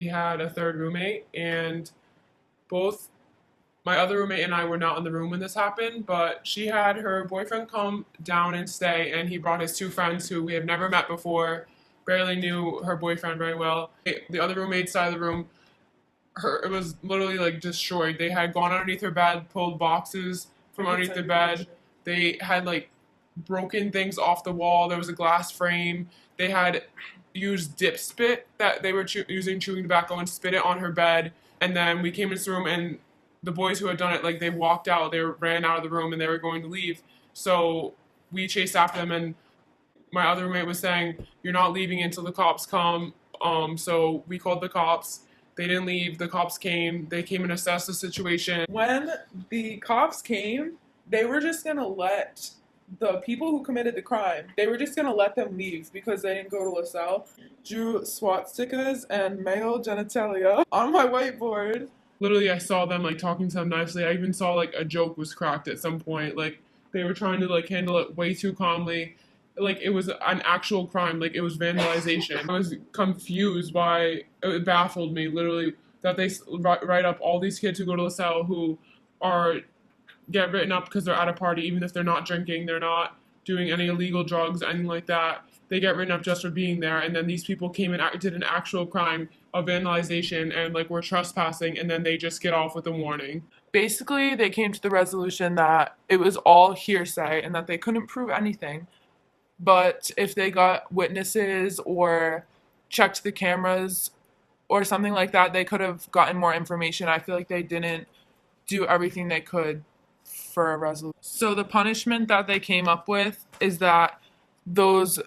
We had a third roommate, and both my other roommate and I were not in the room when this happened, but she had her boyfriend come down and stay, and he brought his two friends who we have never met before, barely knew her boyfriend very well. The other roommate's side of the room, it was literally like destroyed. They had gone underneath her bed, pulled boxes from underneath the bed. They had like broken things off the wall. There was a glass frame. They had used dip spit that they were using chewing tobacco and spit it on her bed. And then we came into the room, and the boys who had done it, like they walked out, they ran out of the room and they were going to leave. So we chased after them, and my other roommate was saying, "You're not leaving until the cops come." So we called the cops. They didn't leave. The cops came. They came and assessed the situation. When the cops came, they were just gonna let the people who committed the crime. They were just gonna let them leave because they didn't go to LaSalle. Drew swastikas and male genitalia on my whiteboard. Literally, I saw them like talking to them nicely. I even saw like a joke was cracked at some point. Like they were trying to like handle it way too calmly, like it was an actual crime, like it was vandalization. I was confused why it baffled me literally that they write up all these kids who go to LaSalle who are get written up because they're at a party, even if they're not drinking, they're not doing any illegal drugs, anything like that. They get written up just for being there, and then these people came and did an actual crime of vandalization and like were trespassing, and then they just get off with a warning. Basically, they came to the resolution that it was all hearsay and that they couldn't prove anything. But if they got witnesses or checked the cameras or something like that, they could have gotten more information. I feel like they didn't do everything they could for a resolution. So the punishment that they came up with is that those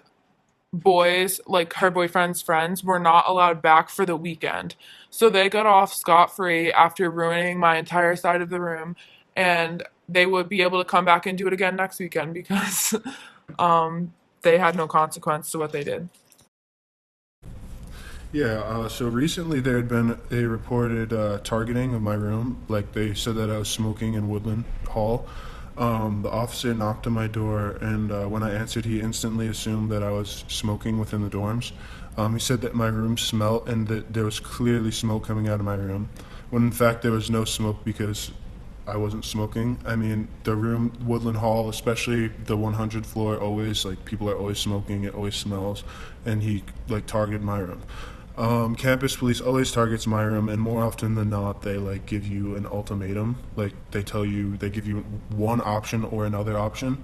boys, like her boyfriend's friends, were not allowed back for the weekend. So they got off scot free after ruining my entire side of the room, and they would be able to come back and do it again next weekend because they had no consequence to what they did. Yeah, so recently there had been a reported targeting of my room. Like they said that I was smoking in Woodland Hall. The officer knocked on my door, and when I answered, he instantly assumed that I was smoking within the dorms. He said that my room smelled and that there was clearly smoke coming out of my room, when in fact there was no smoke because I wasn't smoking. I mean, the room, Woodland Hall, especially the 100th floor, always like people are always smoking. It always smells, and he like targeted my room. Campus police always targets my room, and more often than not, they like give you an ultimatum. Like they give you one option or another option.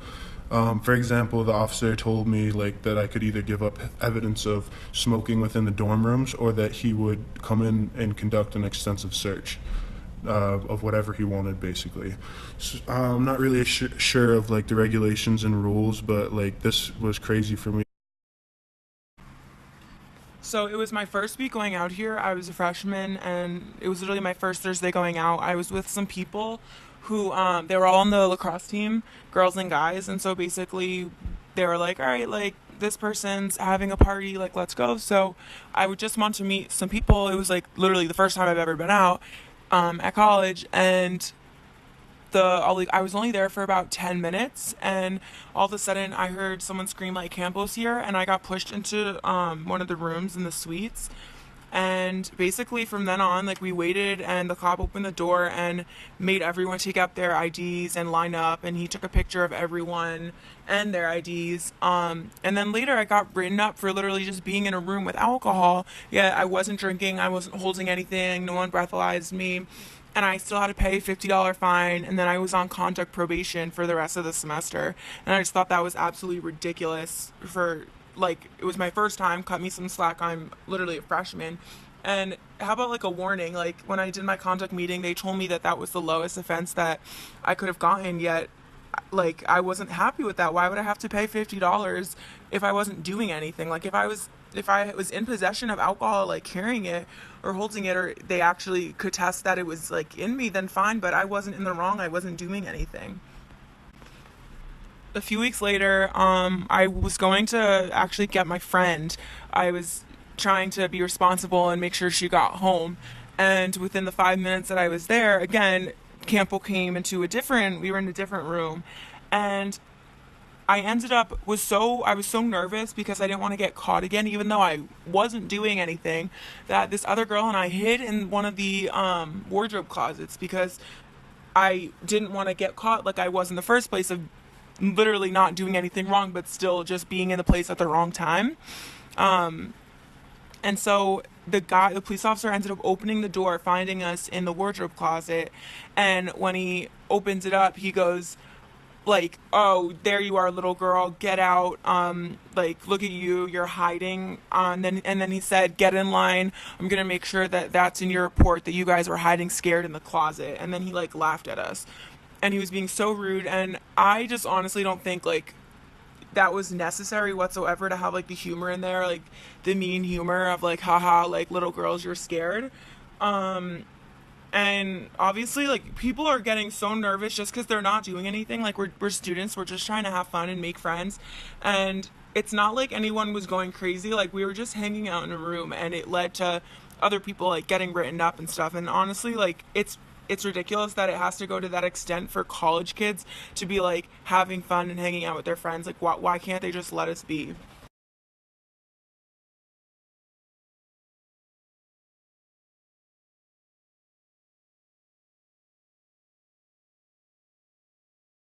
For example, the officer told me like that I could either give up evidence of smoking within the dorm rooms, or that he would come in and conduct an extensive search of whatever he wanted, basically. So, I'm not really sure of like the regulations and rules, but like this was crazy for me. So it was my first week going out here. I was a freshman, and it was literally my first Thursday going out. I was with some people who they were all on the lacrosse team, girls and guys, and so basically they were like, "All right, like this person's having a party, like let's go." So I would just want to meet some people. It was like literally the first time I've ever been out at college, and I was only there for about 10 minutes, and all of a sudden I heard someone scream like Campos here, and I got pushed into one of the rooms in the suites. And basically from then on, like we waited, and the cop opened the door and made everyone take out their IDs and line up, and he took a picture of everyone and their IDs. And then later I got written up for literally just being in a room with alcohol. Yeah, I wasn't drinking, I wasn't holding anything, no one breathalyzed me, and I still had to pay $50 fine, and then I was on conduct probation for the rest of the semester. And I just thought that was absolutely ridiculous for, like, it was my first time, cut me some slack, I'm literally a freshman. And how about like a warning? Like when I did my conduct meeting, they told me that that was the lowest offense that I could have gotten, yet like I wasn't happy with that. Why would I have to pay $50 if I wasn't doing anything? Like if I was in possession of alcohol, like carrying it or holding it, or they actually could test that it was like in me, then fine, but I wasn't in the wrong. I wasn't doing anything. A few weeks later, I was going to actually get my friend. I was trying to be responsible and make sure she got home. And within the 5 minutes that I was there, again, Campbell came into we were in a different room. And I ended up I was so nervous because I didn't want to get caught again, even though I wasn't doing anything, that this other girl and I hid in one of the wardrobe closets because I didn't want to get caught like I was in the first place of literally not doing anything wrong, but still just being in the place at the wrong time. And so the police officer ended up opening the door, finding us in the wardrobe closet. And when he opens it up, he goes, like, oh, there you are, little girl, get out, like, look at you, you're hiding. And then he said, get in line, I'm gonna make sure that that's in your report, that you guys were hiding scared in the closet. And then he like laughed at us, and he was being so rude. And I just honestly don't think like that was necessary whatsoever, to have like the humor in there, like the mean humor of like, haha, like, little girls, you're scared. And obviously, like, people are getting so nervous just because they're not doing anything. Like, we're students, we're just trying to have fun and make friends. And it's not like anyone was going crazy. Like, we were just hanging out in a room, and it led to other people like getting written up and stuff. And honestly, like, it's ridiculous that it has to go to that extent for college kids to be like having fun and hanging out with their friends. Like, why can't they just let us be?